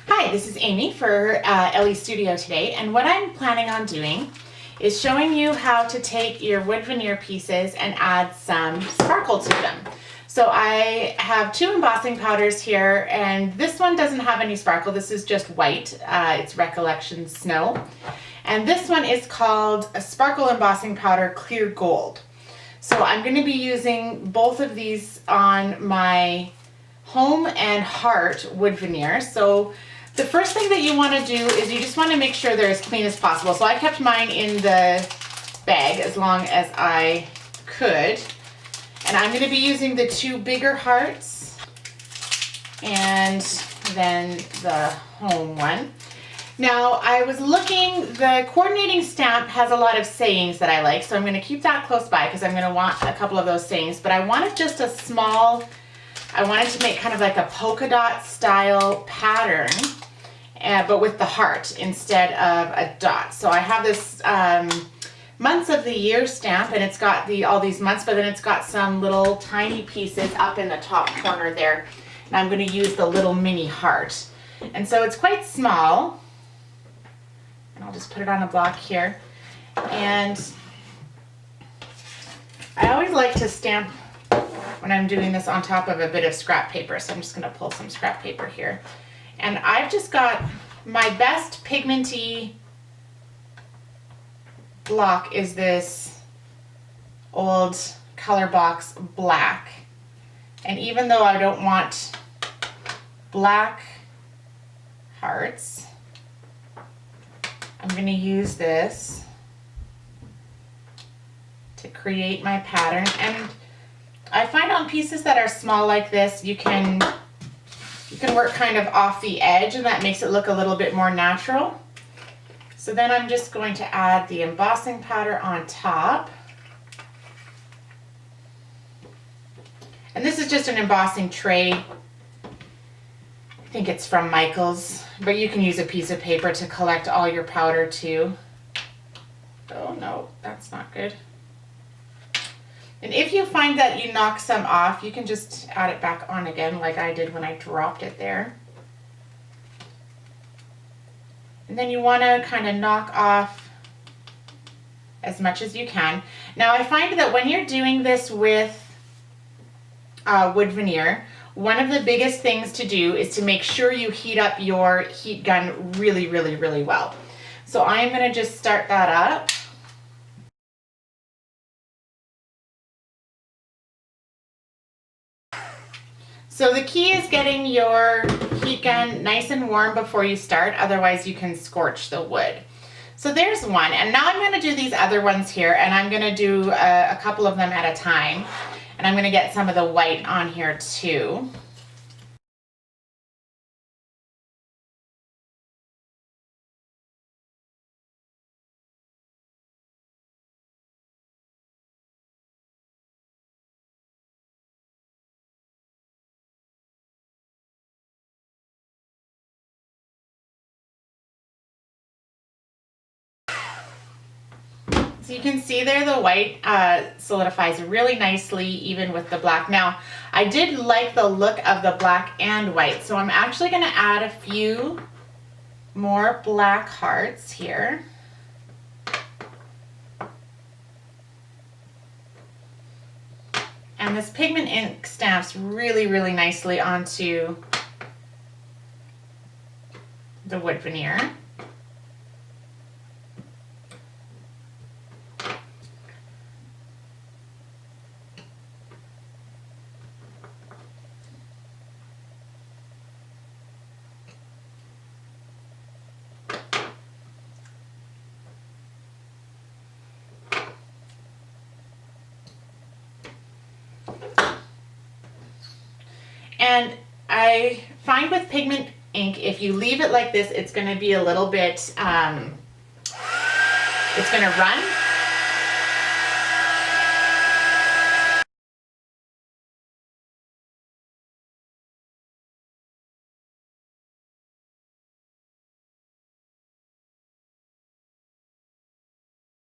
Hi, this is Amy for Elles Studio today, and what I'm planning on doing is showing you how to take your wood veneer pieces and add some sparkle to them. So I have two embossing powders here, and this one doesn't have any sparkle. This is just white. It's Recollection Snow. And this one is called a Sparkle Embossing Powder Clear Gold. So I'm going to be using both of these on my home and heart wood veneer. So the first thing that you want to do is you just want to make sure they're as clean as possible. So I kept mine in the bag as long as I could. And I'm going to be using the two bigger hearts and then the home one. Now I was looking, the coordinating stamp has a lot of sayings that I like, so I'm going to keep that close by because I'm going to want a couple of those sayings, but I wanted just a small, I wanted to make kind of like a polka dot style pattern, but with the heart instead of a dot. So I have this months of the year stamp, and it's got all these months, but then it's got some little tiny pieces up in the top corner there, and I'm going to use the little mini heart. And so it's quite small, and I'll just put it on a block here. And I always like to stamp when I'm doing this on top of a bit of scrap paper, so I'm just going to pull some scrap paper here. And I've just got my best pigmenty block is this old Color Box black. And even though I don't want black hearts, I'm going to use this to create my pattern. And I find on pieces that are small like this, you can work kind of off the edge, and that makes it look a little bit more natural. So then I'm just going to add the embossing powder on top. And this is just an embossing tray. I think it's from Michael's, but you can use a piece of paper to collect all your powder too. Oh no, that's not good. And if you find that you knock some off, you can just add it back on again like I did when I dropped it there. And then you want to kind of knock off as much as you can. Now I find that when you're doing this with wood veneer, one of the biggest things to do is to make sure you heat up your heat gun really, really, really well. So I'm going to just start that up. So the key is getting your heat gun nice and warm before you start, otherwise you can scorch the wood. So there's one, and now I'm going to do these other ones here, and I'm going to do a couple of them at a time, and I'm going to get some of the white on here too. So you can see there the white solidifies really nicely even with the black. Now, I did like the look of the black and white, so I'm actually going to add a few more black hearts here. And this pigment ink stamps really, really nicely onto the wood veneer. And I find with pigment ink, if you leave it like this, it's going to be a little bit, it's going to run.